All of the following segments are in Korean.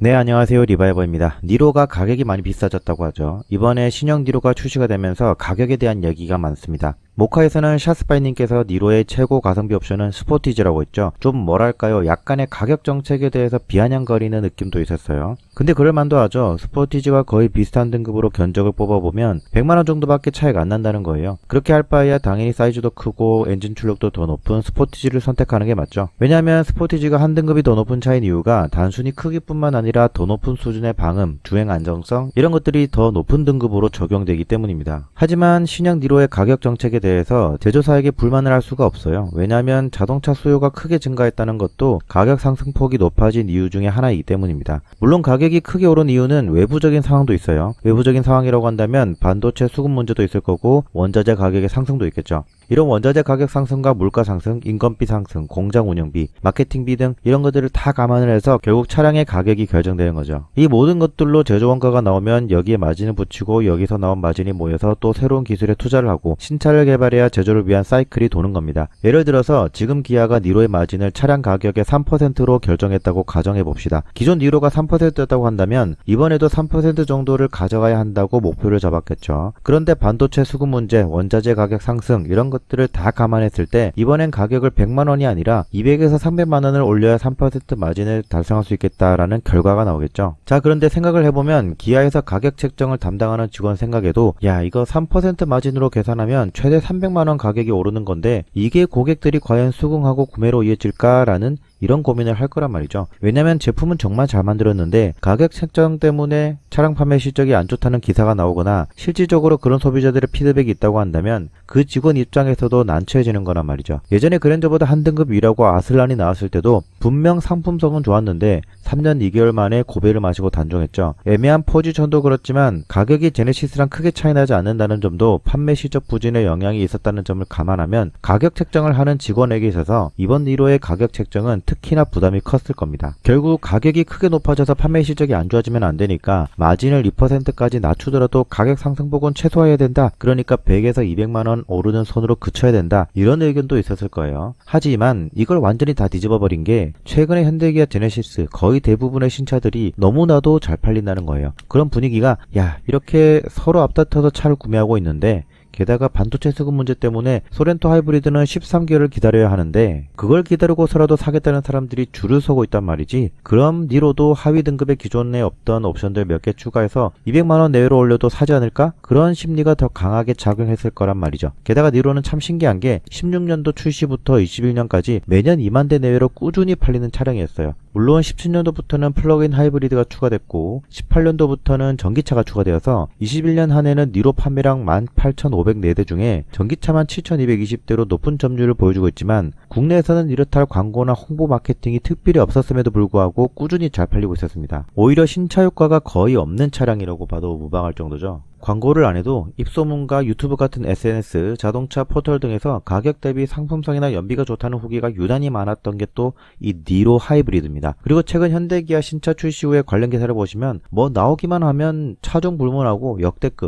네, 안녕하세요. 리바이버입니다. 니로가 가격이 많이 비싸졌다고 하죠. 이번에 신형 니로가 출시가 되면서 가격에 대한 얘기가 많습니다. 모카에서는 샤스파이님께서 니로의 최고 가성비 옵션은 스포티지라고 했죠. 좀 뭐랄까요, 약간의 가격 정책에 대해서 비아냥거리는 느낌도 있었어요. 근데 그럴만도 하죠. 스포티지와 거의 비슷한 등급으로 견적을 뽑아보면 100만원 정도밖에 차이가 안 난다는 거예요. 그렇게 할 바에야 당연히 사이즈도 크고 엔진 출력도 더 높은 스포티지를 선택하는 게 맞죠. 왜냐하면 스포티지가 한 등급이 더 높은 차인 이유가 단순히 크기뿐만 아니라 더 높은 수준의 방음, 주행 안정성 이런 것들이 더 높은 등급으로 적용되기 때문입니다. 하지만 신형 니로의 가격 정책에 대해서 제조사에게 불만을 할 수가 없어요. 왜냐하면 자동차 수요가 크게 증가했다는 것도 가격 상승폭이 높아진 이유 중에 하나이기 때문입니다. 물론 가격이 크게 오른 이유는 외부적인 상황도 있어요. 외부적인 상황이라고 한다면 반도체 수급 문제도 있을 거고 원자재 가격의 상승도 있겠죠. 이런 원자재 가격 상승과 물가 상승, 인건비 상승, 공장 운영비, 마케팅비 등 이런 것들을 다 감안을 해서 결국 차량의 가격이 결정되는 거죠. 이 모든 것들로 제조 원가가 나오면 여기에 마진을 붙이고 여기서 나온 마진이 모여서 또 새로운 기술에 투자를 하고 신차를 개발해야 제조를 위한 사이클이 도는 겁니다. 예를 들어서 지금 기아가 니로의 마진을 차량 가격의 3%로 결정했다고 가정해 봅시다. 기존 니로가 3%였다고 한다면 이번에도 3% 정도를 가져가야 한다고 목표를 잡았겠죠. 그런데 반도체 수급 문제, 원자재 가격 상승 이런 것들을 다 감안했을 때 이번엔 가격을 100만원이 아니라 200에서 300만원을 올려야 3% 마진을 달성할 수 있겠다라는 결과가 나오겠죠. 자, 그런데 생각을 해보면 기아에서 가격 책정을 담당하는 직원 생각에도 야, 이거 3% 마진으로 계산하면 최대 300만원 가격이 오르는 건데 이게 고객들이 과연 수긍하고 구매로 이어질까라는 이런 고민을 할 거란 말이죠. 왜냐면 제품은 정말 잘 만들었는데 가격 책정 때문에 차량 판매 실적이 안 좋다는 기사가 나오거나 실질적으로 그런 소비자들의 피드백이 있다고 한다면 그 직원 입장에서도 난처해지는 거란 말이죠. 예전에 그랜저보다 한 등급 위라고 아슬란이 나왔을 때도 분명 상품성은 좋았는데 3년 2개월 만에 고배를 마시고 단종했죠. 애매한 포지션도 그렇지만 가격이 제네시스랑 크게 차이 나지 않는다는 점도 판매 실적 부진에 영향이 있었다는 점을 감안하면 가격 책정을 하는 직원에게 있어서 이번 니로의 가격 책정은 특히나 부담이 컸을 겁니다. 결국 가격이 크게 높아져서 판매 실적이 안 좋아지면 안 되니까 마진을 2%까지 낮추더라도 가격 상승폭은 최소화해야 된다. 그러니까 100에서 200만원 오르는 선으로 그쳐야 된다. 이런 의견도 있었을 거예요. 하지만 이걸 완전히 다 뒤집어 버린 게 최근에 현대기아 제네시스 거의 대부분의 신차들이 너무나도 잘 팔린다는 거예요. 그런 분위기가 야, 이렇게 서로 앞다퉈서 차를 구매하고 있는데 게다가 반도체 수급 문제 때문에 소렌토 하이브리드는 13개월을 기다려야 하는데 그걸 기다리고서라도 사겠다는 사람들이 줄을 서고 있단 말이지. 그럼 니로도 하위 등급의 기존에 없던 옵션들 몇 개 추가해서 200만원 내외로 올려도 사지 않을까? 그런 심리가 더 강하게 작용했을 거란 말이죠. 게다가 니로는 참 신기한 게 16년도 출시부터 21년까지 매년 2만 대 내외로 꾸준히 팔리는 차량이었어요. 물론 17년도부터는 플러그인 하이브리드가 추가됐고 18년도부터는 전기차가 추가되어서 21년 한 해는 니로 판매량 18,504대 중에 전기차만 7,220대로 높은 점유율을 보여주고 있지만 국내에서는 이렇다 할 광고나 홍보 마케팅이 특별히 없었음에도 불구하고 꾸준히 잘 팔리고 있었습니다. 오히려 신차 효과가 거의 없는 차량이라고 봐도 무방할 정도죠. 광고를 안 해도 입소문과 유튜브 같은 SNS, 자동차 포털 등에서 가격 대비 상품성이나 연비가 좋다는 후기가 유난히 많았던 게 또 이 니로 하이브리드입니다. 그리고 최근 현대기아 신차 출시 후에 관련 기사를 보시면 뭐 나오기만 하면 차종 불문하고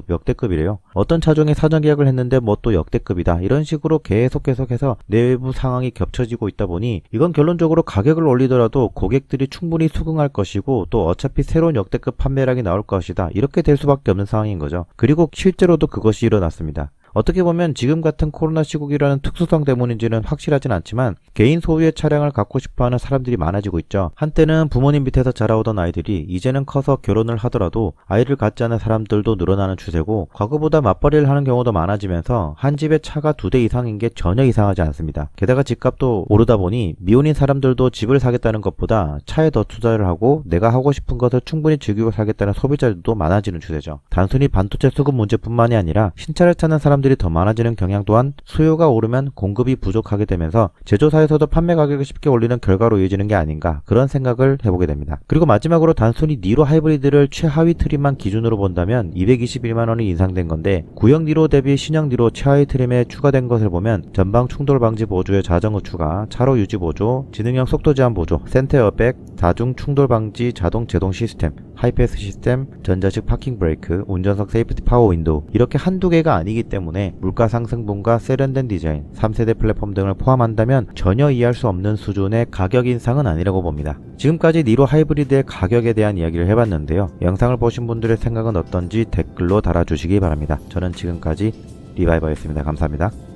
역대급이래요. 어떤 차종에 사전 계약을 했는데 뭐 또 역대급이다. 이런 식으로 계속해서 내부 상황이 겹쳐지고 있다 보니 이건 결론적으로 가격을 올리더라도 고객들이 충분히 수긍할 것이고 또 어차피 새로운 역대급 판매량이 나올 것이다. 이렇게 될 수밖에 없는 상황인 거죠. 그리고 실제로도 그것이 일어났습니다. 어떻게 보면 지금 같은 코로나 시국이라는 특수성 때문인지는 확실하진 않지만 개인 소유의 차량을 갖고 싶어하는 사람들이 많아지고 있죠. 한때는 부모님 밑에서 자라오던 아이들이 이제는 커서 결혼을 하더라도 아이를 갖지 않은 사람들도 늘어나는 추세고 과거보다 맞벌이를 하는 경우도 많아지면서 한 집에 차가 2대 이상인 게 전혀 이상하지 않습니다. 게다가 집값도 오르다 보니 미혼인 사람들도 집을 사겠다는 것보다 차에 더 투자를 하고 내가 하고 싶은 것을 충분히 즐기고 살겠다는 소비자들도 많아지는 추세죠. 단순히 반도체 수급 문제뿐만이 아니라 신차를 찾는 사람들이 더 많아지는 경향 또한 수요가 오르면 공급이 부족하게 되면서 제조사에서도 판매 가격을 쉽게 올리는 결과로 이어지는 게 아닌가 그런 생각을 해보게 됩니다. 그리고 마지막으로 단순히 니로 하이브리드를 최하위 트림만 기준으로 본다면 221만원이 인상된 건데 구형 니로 대비 신형 니로 최하위 트림에 추가된 것을 보면 전방 충돌 방지 보조의 자전거 추가, 차로 유지 보조, 지능형 속도 제한 보조, 센터 에어백, 다중 충돌 방지 자동 제동 시스템, 하이패스 시스템, 전자식 파킹 브레이크, 운전석 세이프티 파워 윈도우 이렇게 한두 개가 아니기 때문에 때문에 물가 상승분과 세련된 디자인, 3세대 플랫폼 등을 포함한다면 전혀 이해할 수 없는 수준의 가격 인상은 아니라고 봅니다. 지금까지 니로 하이브리드의 가격에 대한 이야기를 해봤는데요. 영상을 보신 분들의 생각은 어떤지 댓글로 달아주시기 바랍니다. 저는 지금까지 리바이버였습니다. 감사합니다.